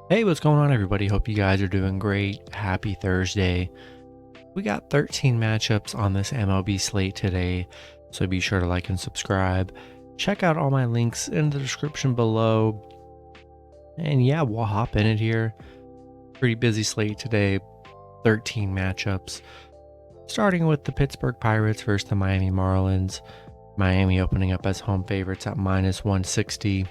Hey, what's going on, everybody? Hope you guys are doing great. Happy Thursday. We got 13 matchups on this MLB slate today, so be sure to like and subscribe. Check out all my links in the description below. And yeah, we'll hop in it here. Pretty busy slate today, 13 matchups. Starting with the Pittsburgh Pirates versus the Miami Marlins. Miami opening up as home favorites at -160.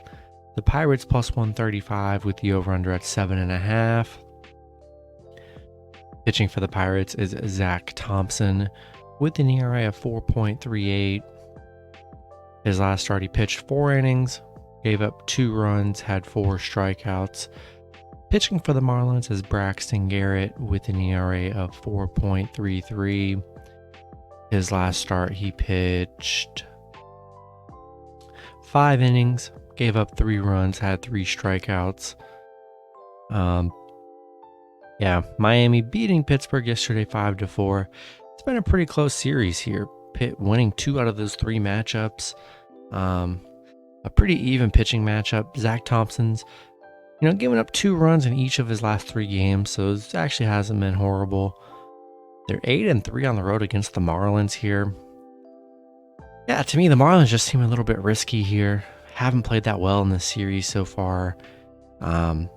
The Pirates +135 with the over-under at 7.5. Pitching for the Pirates is Zach Thompson with an ERA of 4.38. His last start, he pitched 4 innings, gave up 2 runs, had 4 strikeouts. Pitching for the Marlins is Braxton Garrett with an ERA of 4.33. His last start, he pitched 5 innings, gave up 3 runs, had 3 strikeouts. Miami beating Pittsburgh yesterday 5-4. It's been a pretty close series here. Pitt winning 2 out of those 3 matchups. A pretty even pitching matchup. Zach Thompson's, giving up 2 runs in each of his last 3 games, so it actually hasn't been horrible. They're 8-3 on the road against the Marlins here. Yeah, to me, the Marlins just seem a little bit risky here. Haven't played that well in this series so far. So I'm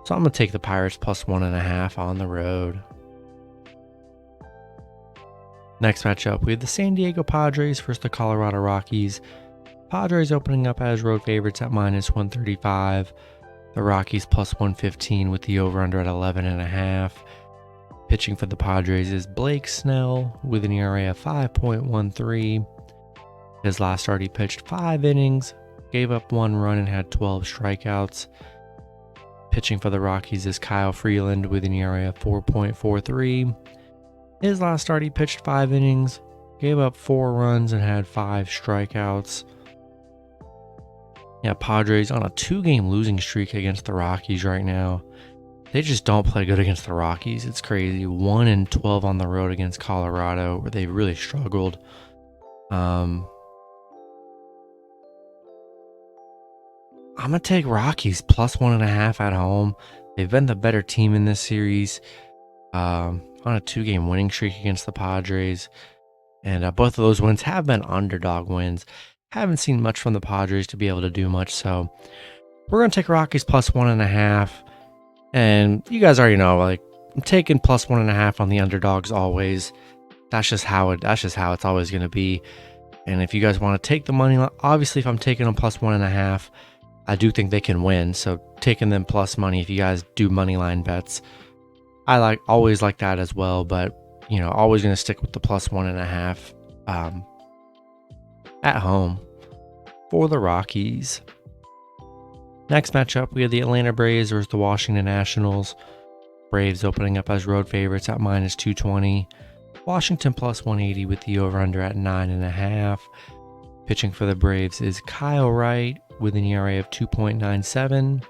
going to take the Pirates +1.5 on the road. Next matchup, we have the San Diego Padres versus the Colorado Rockies. Padres opening up as road favorites at -135. The Rockies +115 with the over-under at 11.5. Pitching for the Padres is Blake Snell with an ERA of 5.13. His last start, he pitched 5 innings, gave up 1 run, and had 12 strikeouts. Pitching for the Rockies is Kyle Freeland with an ERA of 4.43. His last start, he pitched 5 innings, gave up 4 runs, and had 5 strikeouts. Yeah, Padres on a 2-game losing streak against the Rockies right now. They just don't play good against the Rockies. It's crazy. 1-12 on the road against Colorado, where they really struggled. I'm going to take Rockies +1.5 at home. They've been the better team in this series. On a 2-game winning streak against the Padres. And both of those wins have been underdog wins. Haven't seen much from the Padres to be able to do much. So we're going to take Rockies +1.5. And you guys already know, I'm taking +1.5 on the underdogs always. That's just how it's always going to be. And if you guys want to take the money line, obviously if I'm taking them +1.5, I do think they can win. So taking them plus money, if you guys do money line bets, I always like that as well. But always going to stick with the +1.5 at home for the Rockies. Next matchup, we have the Atlanta Braves versus the Washington Nationals. Braves opening up as road favorites at -220. Washington +180 with the over-under at 9.5. Pitching for the Braves is Kyle Wright with an ERA of 2.97.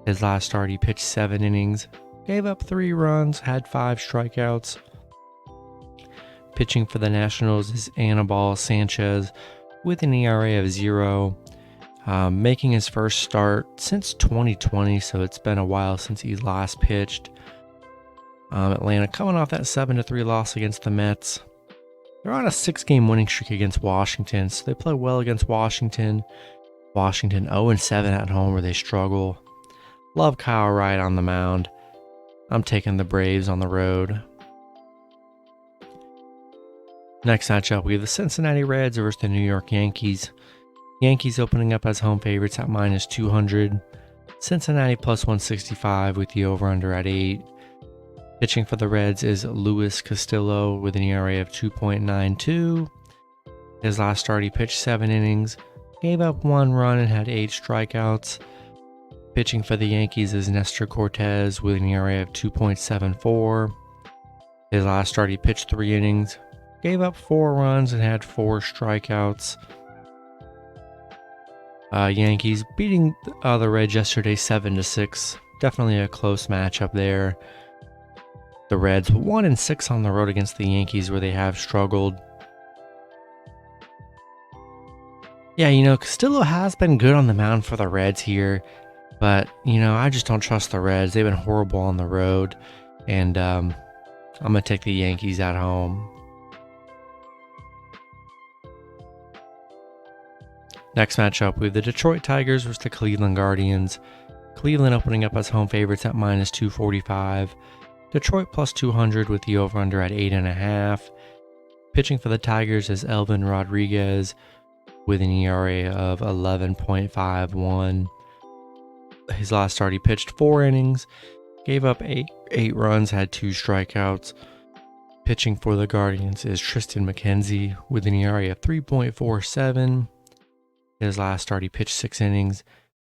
His last start, he pitched 7 innings, gave up 3 runs, had 5 strikeouts. Pitching for the Nationals is Anibal Sanchez with an ERA of 0. Making his first start since 2020, so it's been a while since he last pitched. Atlanta coming off that 7-3 loss against the Mets. They're on a 6-game winning streak against Washington, so they play well against Washington. Washington 0-7 at home where they struggle. Love Kyle Wright on the mound. I'm taking the Braves on the road. Next matchup, we have the Cincinnati Reds versus the New York Yankees. Yankees opening up as home favorites at -200. Cincinnati +165 with the over-under at 8. Pitching for the Reds is Luis Castillo with an ERA of 2.92. His last start, he pitched 7 innings, gave up 1 run, and had 8 strikeouts. Pitching for the Yankees is Nestor Cortez with an ERA of 2.74. His last start, he pitched 3 innings, gave up 4 runs, and had 4 strikeouts. Yankees beating the Reds yesterday 7-6. Definitely a close matchup there. The Reds 1-6 on the road against the Yankees where they have struggled. Yeah, Castillo has been good on the mound for the Reds here. But, I just don't trust the Reds. They've been horrible on the road. And I'm going to take the Yankees at home. Next matchup, we have the Detroit Tigers versus the Cleveland Guardians. Cleveland opening up as home favorites at minus 245. Detroit plus 200 with the over-under at 8.5. Pitching for the Tigers is Elvin Rodriguez with an ERA of 11.51. His last start, he pitched 4 innings, gave up 8 runs, had 2 strikeouts. Pitching for the Guardians is Tristan McKenzie with an ERA of 3.47. His last start, he pitched 6 innings,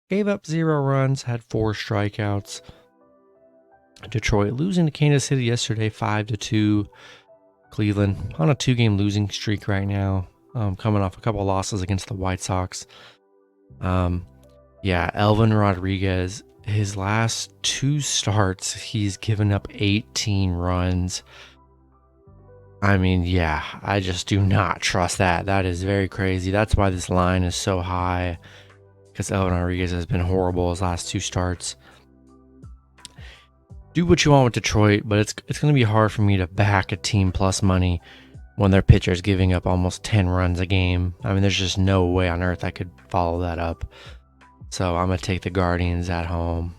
gave up 0 runs, had 4 strikeouts. Detroit losing to Kansas City yesterday 5-2. Cleveland on a 2-game losing streak right now, coming off a couple losses against the White Sox. Elvin Rodriguez, his last 2 starts, he's given up 18 runs. I just do not trust that. That is very crazy. That's why this line is so high, because Elvin Rodriguez has been horrible his last 2 starts. Do what you want with Detroit, but it's going to be hard for me to back a team plus money when their pitcher is giving up almost 10 runs a game. There's just no way on earth I could follow that up. So I'm going to take the Guardians at home.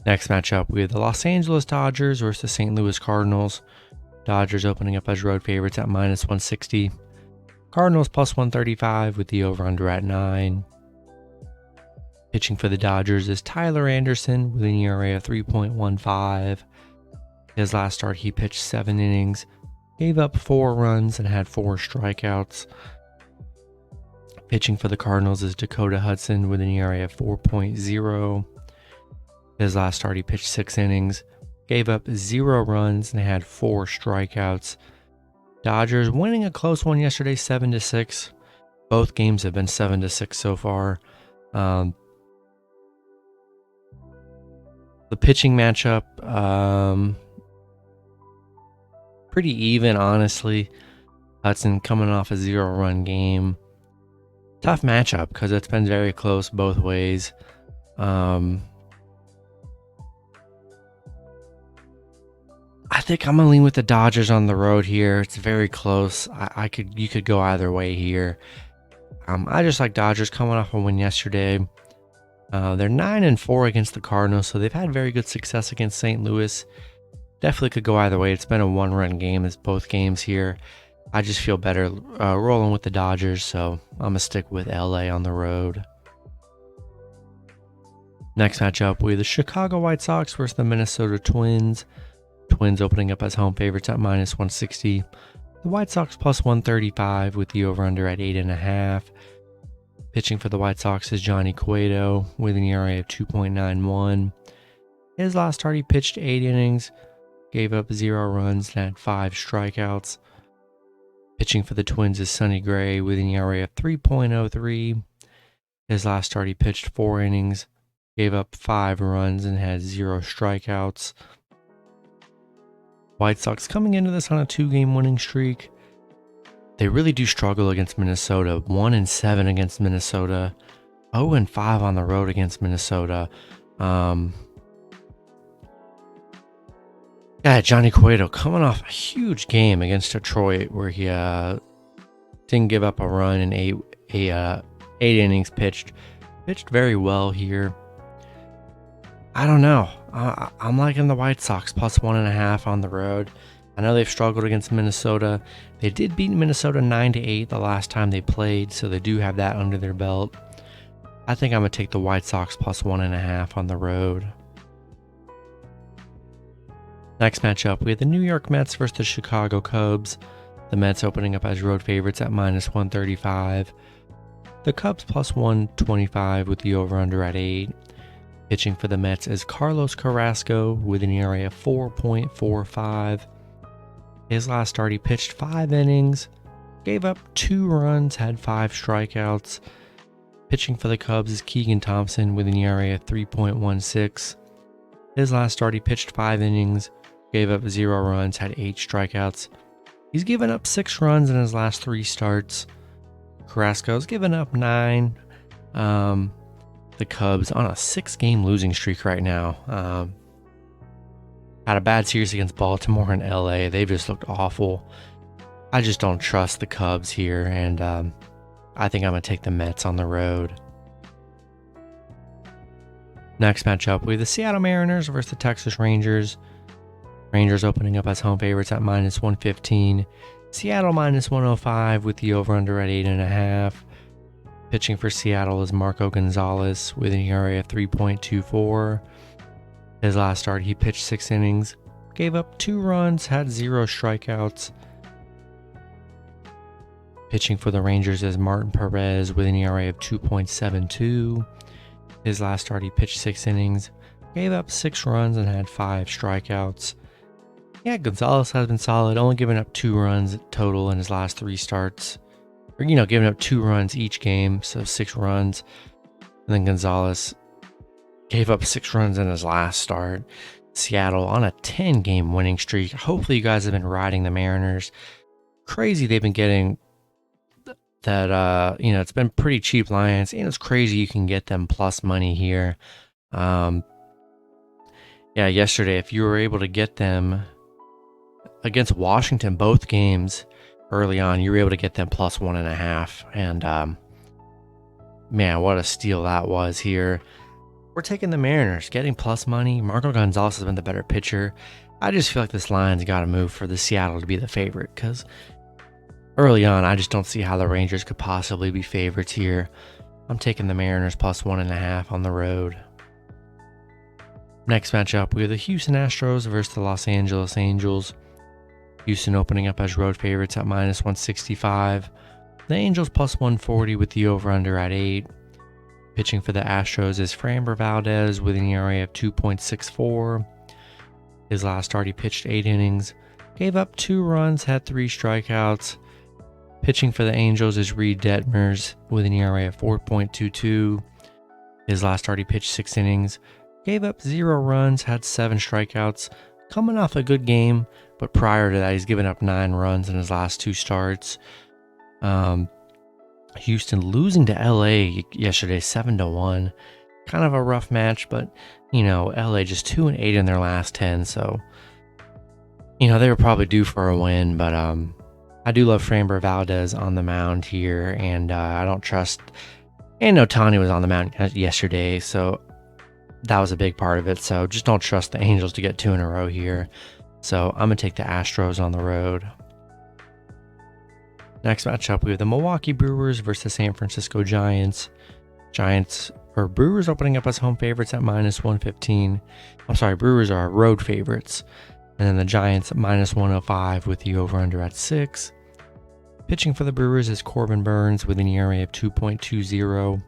Next matchup, we have the Los Angeles Dodgers versus the St. Louis Cardinals. Dodgers opening up as road favorites at minus 160. Cardinals plus 135 with the over-under at 9. Pitching for the Dodgers is Tyler Anderson with an ERA of 3.15. His last start, he pitched 7 innings, gave up 4 runs, and had 4 strikeouts. Pitching for the Cardinals is Dakota Hudson with an ERA of 4.0. His last start, he pitched 6 innings, gave up 0 runs, and had 4 strikeouts. Dodgers winning a close one yesterday, 7-6. Both games have been 7-6 so far. The pitching matchup, pretty even, honestly. Hudson coming off a 0-run game. Tough matchup because it's been very close both ways. I think I'm gonna lean with the Dodgers on the road here. It's very close. You could go either way here. I just like Dodgers coming off a win yesterday. They're 9-4 against the Cardinals, so they've had very good success against St. Louis. Definitely could go either way. It's been a 1-run game as both games here. I just feel better rolling with the Dodgers, so I'm going to stick with LA on the road. Next matchup, we have the Chicago White Sox versus the Minnesota Twins. Twins opening up as home favorites at minus 160. The White Sox plus 135 with the over-under at 8.5. Pitching for the White Sox is Johnny Cueto with an ERA of 2.91. His last start, he pitched 8 innings, gave up 0 runs, and had 5 strikeouts. Pitching for the Twins is Sonny Gray with an ERA of 3.03. His last start, he pitched 4 innings, gave up 5 runs, and had 0 strikeouts. White Sox coming into this on a 2-game winning streak. They really do struggle against Minnesota. 1-7 against Minnesota. 0-5 on the road against Minnesota. Johnny Cueto coming off a huge game against Detroit where he didn't give up a run in 8 innings pitched. Pitched very well here. I don't know. I'm liking the White Sox plus 1.5 on the road. I know they've struggled against Minnesota. They did beat Minnesota 9-8 the last time they played, so they do have that under their belt. I think I'm going to take the White Sox plus 1.5 on the road. Next matchup, we have the New York Mets versus the Chicago Cubs. The Mets opening up as road favorites at minus 135. The Cubs plus 125 with the over-under at 8. Pitching for the Mets is Carlos Carrasco with an ERA of 4.45. His last start, he pitched 5 innings, gave up 2 runs, had 5 strikeouts. Pitching for the Cubs is Keegan Thompson with an ERA of 3.16. His last start, he pitched 5 innings, gave up 0 runs, had 8 strikeouts. He's given up 6 runs in his last 3 starts. Carrasco's given up 9, The Cubs on a 6-game losing streak right now. Had a bad series against Baltimore and LA. They've just looked awful. I just don't trust the Cubs here, and I think I'm going to take the Mets on the road. Next matchup, we have the Seattle Mariners versus the Texas Rangers. Rangers opening up as home favorites at -115. Seattle -105 with the over-under at 8.5. Pitching for Seattle is Marco Gonzalez with an ERA of 3.24. His last start, he pitched 6 innings, gave up 2 runs, had 0 strikeouts. Pitching for the Rangers is Martin Perez with an ERA of 2.72. His last start, he pitched 6 innings, gave up 6 runs, and had 5 strikeouts. Yeah, Gonzalez has been solid, only giving up 2 runs total in his last 3 starts. Or, giving up 2 runs each game, so 6 runs. And then Gonzalez gave up 6 runs in his last start. Seattle on a 10-game winning streak. Hopefully you guys have been riding the Mariners. Crazy they've been getting that, it's been pretty cheap lines. And it's crazy you can get them plus money here. Yesterday, if you were able to get them against Washington, both games early on, you were able to get them plus 1.5. And, man, what a steal that was here. We're taking the Mariners, getting plus money. Marco Gonzalez has been the better pitcher. I just feel like this line's got to move for the Seattle to be the favorite, because early on, I just don't see how the Rangers could possibly be favorites here. I'm taking the Mariners plus 1.5 on the road. Next matchup, we have the Houston Astros versus the Los Angeles Angels. Houston opening up as road favorites at -165. The Angels plus 140 with the over-under at 8. Pitching for the Astros is Framber Valdez with an ERA of 2.64. His last start, he pitched 8 innings, gave up 2 runs, had 3 strikeouts. Pitching for the Angels is Reed Detmers with an ERA of 4.22. His last start, he pitched 6 innings, gave up 0 runs, had 7 strikeouts. Coming off a good game, but prior to that, he's given up 9 runs in his last 2 starts. Houston losing to LA yesterday, 7-1. Kind of a rough match, but LA just 2-8 in their last 10, so they were probably due for a win. But I do love Framber Valdez on the mound here, and I don't trust. And Ohtani was on the mound yesterday, so that was a big part of it. So just don't trust the Angels to get 2 in a row here. So I'm gonna take the Astros on the road. Next matchup, we have the Milwaukee Brewers versus the San Francisco Giants. Brewers opening up as home favorites at -115. I'm sorry, Brewers are road favorites. And then the Giants at -105 with the over-under at 6. Pitching for the Brewers is Corbin Burns with an ERA of 2.20.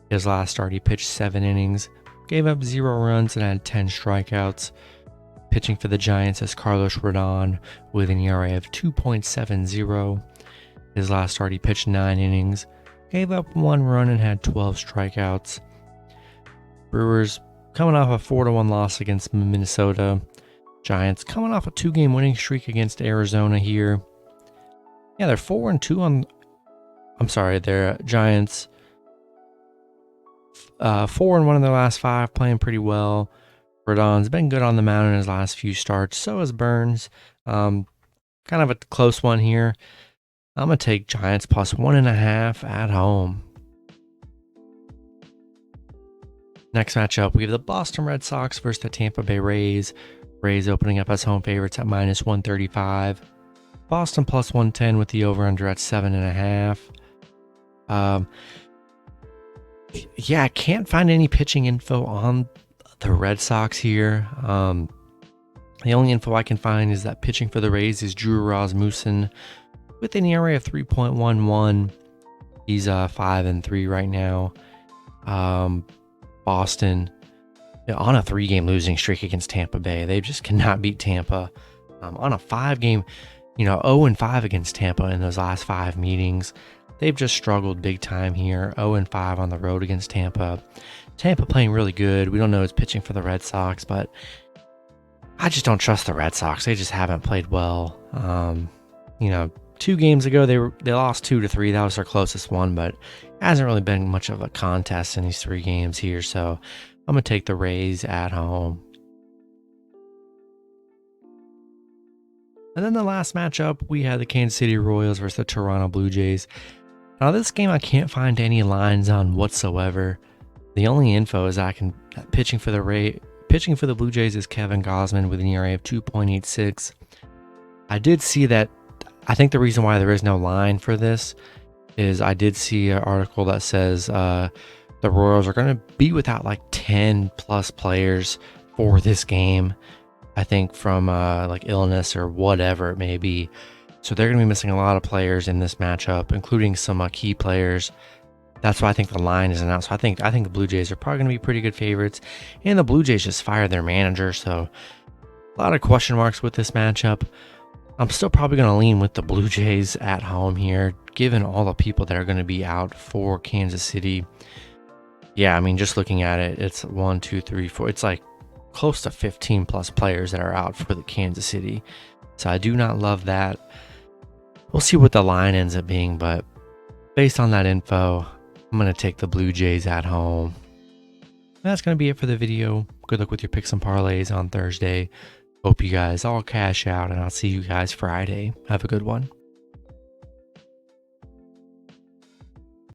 His last start, he pitched 7 innings, gave up 0 runs, and had 10 strikeouts. Pitching for the Giants is Carlos Rodon with an ERA of 2.70. His last start, he pitched 9 innings, gave up 1 run, and had 12 strikeouts. Brewers coming off a 4-1 loss against Minnesota. Giants coming off a 2-game winning streak against Arizona here. Yeah, they're 4-2 on. They're Giants 4-1 in their last 5, playing pretty well. Rodon's been good on the mound in his last few starts. So is Burns. Kind of a close one here. I'm going to take Giants plus 1.5 at home. Next matchup, we have the Boston Red Sox versus the Tampa Bay Rays. Rays opening up as home favorites at -135. Boston plus 110 with the over-under at 7.5. I can't find any pitching info on the Red Sox here. The only info I can find is that pitching for the Rays is Drew Rasmussen with an ERA of 3.11. He's 5-3 right now. Boston on a 3-game losing streak against Tampa Bay. They just cannot beat Tampa. On a 5-game, 0-5 against Tampa in those last 5 meetings. They've just struggled big time here. 0-5 on the road against Tampa. Tampa playing really good. We don't know who's pitching for the Red Sox, but I just don't trust the Red Sox. They just haven't played well. 2 games ago they lost 2-3. That was their closest one, but it hasn't really been much of a contest in these 3 games here. So I'm gonna take the Rays at home. And then the last matchup, we had the Kansas City Royals versus the Toronto Blue Jays. Now this game I can't find any lines on whatsoever. The only info is pitching for the Blue Jays is Kevin Gausman with an ERA of 2.86. I did see that. I think the reason why there is no line for this is I did see an article that says the Royals are going to be without like 10 plus players for this game. I think from like illness or whatever it may be. So they're going to be missing a lot of players in this matchup, including some key players. That's why I think the line isn't out. So I think the Blue Jays are probably going to be pretty good favorites. And the Blue Jays just fired their manager, so a lot of question marks with this matchup. I'm still probably going to lean with the Blue Jays at home here, given all the people that are going to be out for Kansas City. Yeah, I mean, just looking at it, it's 1, 2, 3, 4. It's like close to 15 plus players that are out for the Kansas City. So I do not love that. We'll see what the line ends up being, but based on that info, I'm going to take the Blue Jays at home. And that's going to be it for the video. Good luck with your picks and parlays on Thursday. Hope you guys all cash out, and I'll see you guys Friday. Have a good one.